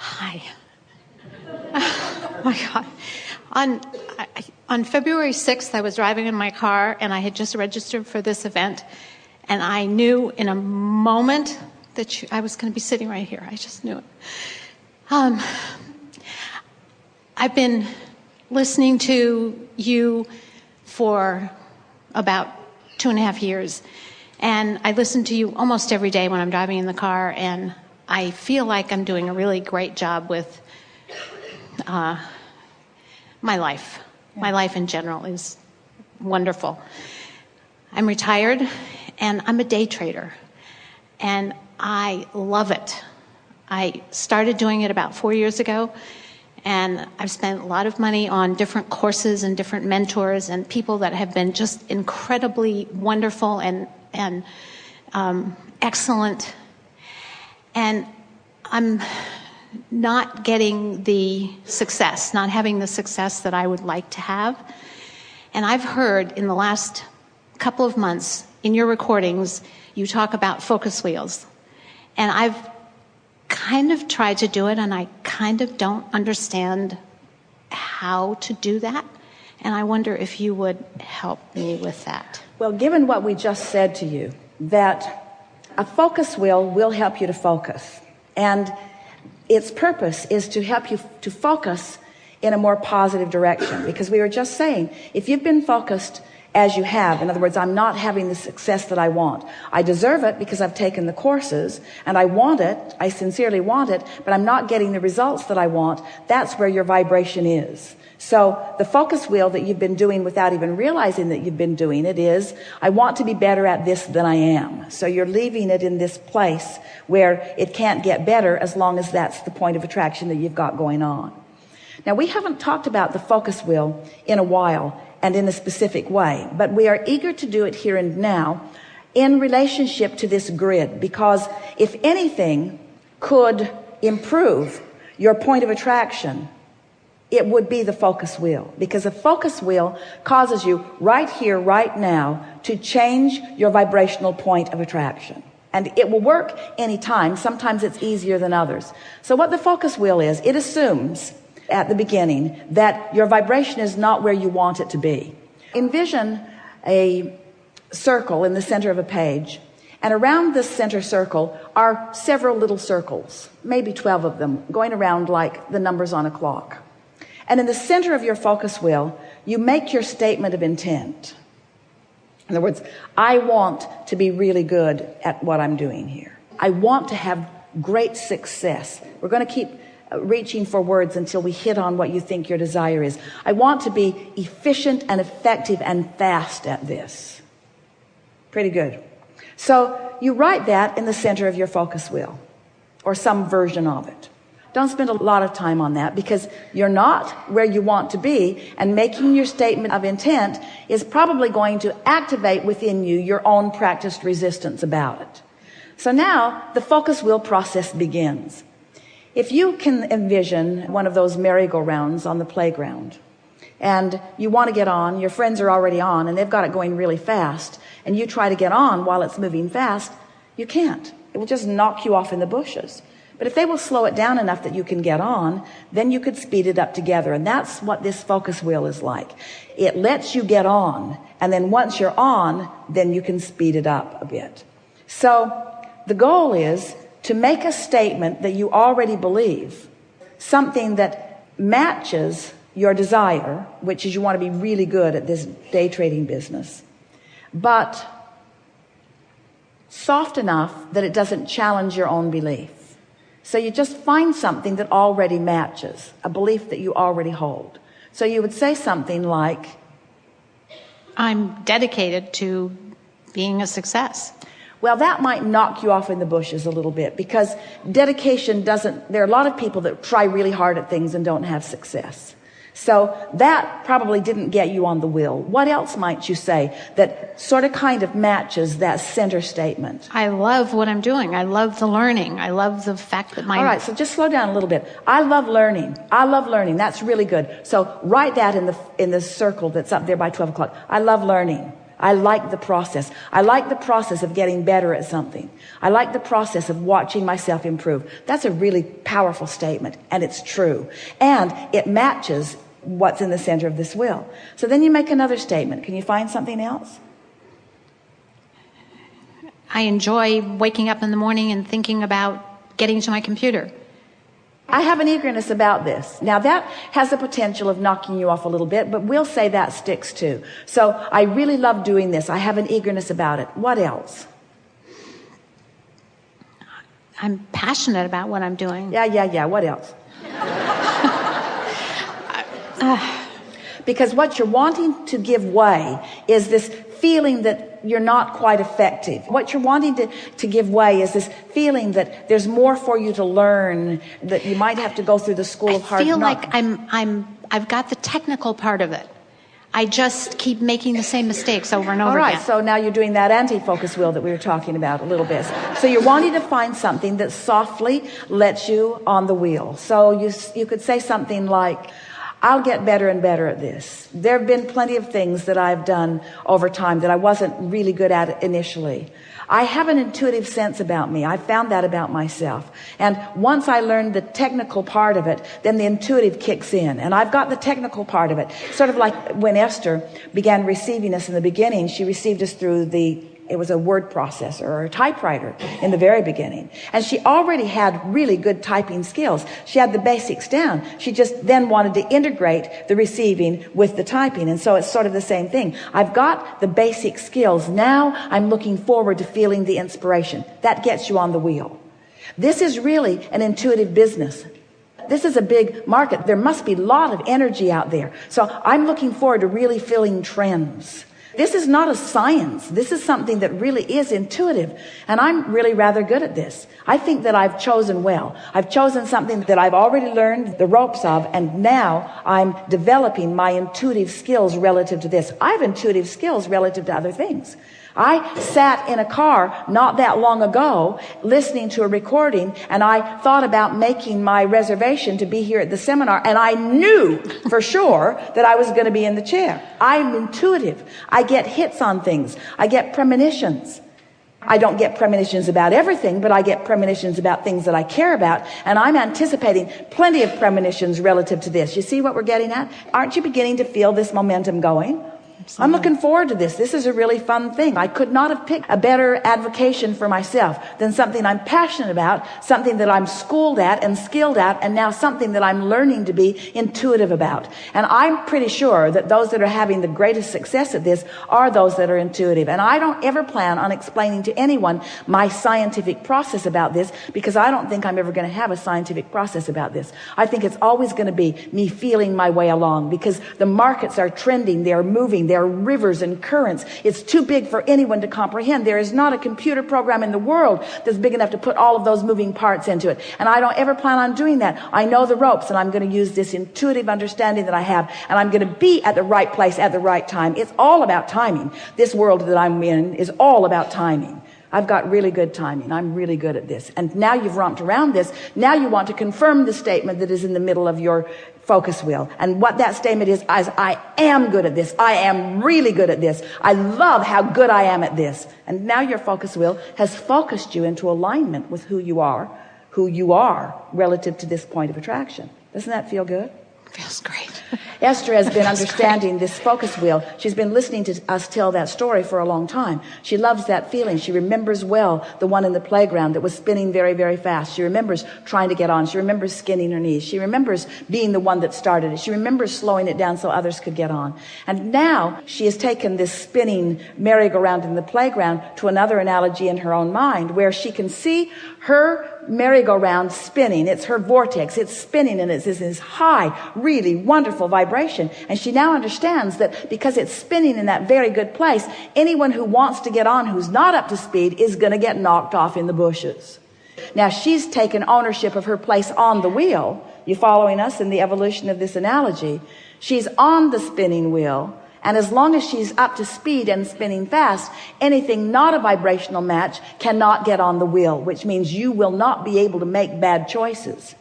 Hi. Oh my God. On February 6th, I was driving in my car, and I had just registered for this event, and I knew in a moment that I was going to be sitting right here. I just knew it. I've been listening to you for about 2.5 years, and I listen to you almost every day when I'm driving in the car, and I feel like I'm doing a really great job with my life. My life in general is wonderful. I'm retired, and I'm a day trader, and I love it. I started doing it about 4 years ago, and I've spent a lot of money on different courses and different mentors and people that have been just incredibly wonderful and excellent. And I'm not getting the success, not having the success that I would like to have. And I've heard in the last couple of months in your recordings, you talk about focus wheels. And I've kind of tried to do it, and I kind of don't understand how to do that. And I wonder if you would help me with that. Well, given what we just said to you, that a focus wheel will help you to focus. And its purpose is to help you to focus in a more positive direction. Because we were just saying, if you've been focused as you have, in other words, I'm not having the success that I want. I deserve it because I've taken the courses, and I want it, I sincerely want it, but I'm not getting the results that I want. That's where your vibration is. So the focus wheel that you've been doing without even realizing that you've been doing it is, I want to be better at this than I am. So you're leaving it in this place where it can't get better as long as that's the point of attraction that you've got going on. Now, we haven't talked about the focus wheel in a while and in a specific way, but we are eager to do it here and now in relationship to this grid, because if anything could improve your point of attraction, it would be the focus wheel, because a focus wheel causes you right here, right now, to change your vibrational point of attraction. And it will work anytime. Sometimes it's easier than others. So what the focus wheel is, it assumes at the beginning that your vibration is not where you want it to be. Envision a circle in the center of a page, and around this center circle are several little circles, maybe 12 of them, going around like the numbers on a clock. And in the center of your focus wheel, you make your statement of intent. In other words, I want to be really good at what I'm doing here. I want to have great success. We're going to keep reaching for words until we hit on what you think your desire is. I want to be efficient and effective and fast at this. Pretty good. So you write that in the center of your focus wheel, or some version of it. Don't spend a lot of time on that, because you're not where you want to be, and making your statement of intent is probably going to activate within you your own practiced resistance about it. So now the focus wheel process begins. If you can envision one of those merry-go-rounds on the playground, and you want to get on, your friends are already on, and they've got it going really fast, and you try to get on while it's moving fast, you can't. It will just knock you off in the bushes. But if they will slow it down enough that you can get on, then you could speed it up together. And that's what this focus wheel is like. It lets you get on, and then once you're on, then you can speed it up a bit. So the goal is to make a statement that you already believe, something that matches your desire, which is you want to be really good at this day trading business, but soft enough that it doesn't challenge your own belief. So you just find something that already matches a belief that you already hold. So you would say something like, I'm dedicated to being a success. Well, that might knock you off in the bushes a little bit, because dedication doesn't, there are a lot of people that try really hard at things and don't have success. So that probably didn't get you on the wheel. What else might you say that sort of kind of matches that center statement? I love what I'm doing. I love the learning. I love the fact that All right, so just slow down a little bit. I love learning. I love learning. That's really good. So write that in the circle that's up there by 12 o'clock. I love learning. I like the process. I like the process of getting better at something. I like the process of watching myself improve. That's a really powerful statement, and it's true. And it matches what's in the center of this will. So then you make another statement. Can you find something else? I enjoy waking up in the morning and thinking about getting to my computer. I have an eagerness about this. Now that has the potential of knocking you off a little bit, but we'll say that sticks too. So I really love doing this. I have an eagerness about it. What else? I'm passionate about what I'm doing. Yeah. What else? Because what you're wanting to give way is this feeling that you're not quite effective. What you're wanting to give way is this feeling that there's more for you to learn, that you might have to go through the school of hard knocks. I feel like I've got the technical part of it. I just keep making the same mistakes over and over again. All right, so now you're doing that anti-focus will that we were talking about a little bit. So you're wanting to find something that softly lets you on the wheel. So you could say something like, I'll get better and better at this. There have been plenty of things that I've done over time that I wasn't really good at initially. I have an intuitive sense about me. I found that about myself. And once I learned the technical part of it, then the intuitive kicks in. And I've got the technical part of it. Sort of like when Esther began receiving us in the beginning, she received us through it was a word processor or a typewriter in the very beginning. And she already had really good typing skills. She had the basics down. She just then wanted to integrate the receiving with the typing. And so it's sort of the same thing. I've got the basic skills. Now I'm looking forward to feeling the inspiration. That gets you on the wheel. This is really an intuitive business. This is a big market. There must be a lot of energy out there. So I'm looking forward to really feeling trends. This is not a science. This is something that really is intuitive. And I'm really rather good at this. I think that I've chosen well. I've chosen something that I've already learned the ropes of, and now I'm developing my intuitive skills relative to this. I have intuitive skills relative to other things. I sat in a car not that long ago listening to a recording, and I thought about making my reservation to be here at the seminar, and I knew for sure that I was going to be in the chair. I'm intuitive. I get hits on things. I get premonitions. I don't get premonitions about everything, but I get premonitions about things that I care about, and I'm anticipating plenty of premonitions relative to this. You see what we're getting at? Aren't you beginning to feel this momentum going? Absolutely. I'm looking forward to this. This is a really fun thing. I could not have picked a better advocation for myself than something I'm passionate about, something that I'm schooled at and skilled at, and now something that I'm learning to be intuitive about. And I'm pretty sure that those that are having the greatest success at this are those that are intuitive. And I don't ever plan on explaining to anyone my scientific process about this, because I don't think I'm ever going to have a scientific process about this. I think it's always going to be me feeling my way along, because the markets are trending, they are moving, there are rivers and currents. It's too big for anyone to comprehend. There is not a computer program in the world that's big enough to put all of those moving parts into it. And I don't ever plan on doing that. I know the ropes, and I'm going to use this intuitive understanding that I have, and I'm going to be at the right place at the right time. It's all about timing. This world that I'm in is all about timing. I've got really good timing. I'm really good at this. And now you've romped around this. Now you want to confirm the statement that is in the middle of your focus wheel. And what that statement is I am good at this. I am really good at this. I love how good I am at this. And now your focus wheel has focused you into alignment with who you are relative to this point of attraction. Doesn't that feel good? Feels great. Esther has been understanding this focus wheel. She's been listening to us tell that story for a long time. She loves that feeling. She remembers well the one in the playground that was spinning very, very fast. She remembers trying to get on. She remembers skinning her knees. She remembers being the one that started it. She remembers slowing it down so others could get on. And now she has taken this spinning merry-go-round in the playground to another analogy in her own mind, where she can see her merry-go-round spinning. It's her vortex. It's spinning, and it's this high, really wonderful vibration. And she now understands that because it's spinning in that very good place, anyone who wants to get on who's not up to speed is going to get knocked off in the bushes. Now she's taken ownership of her place on the wheel. You following us in the evolution of this analogy? She's on the spinning wheel. And as long as she's up to speed and spinning fast, anything not a vibrational match cannot get on the wheel, which means you will not be able to make bad choices.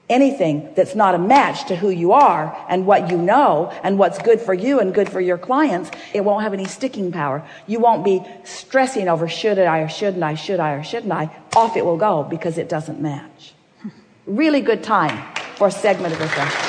anything that's not a match to who you are and what you know and what's good for you and good for your clients, it won't have any sticking power. You won't be stressing over should I or shouldn't I, should I or shouldn't I. Off it will go because it doesn't match. Really good time for a segment of refreshment.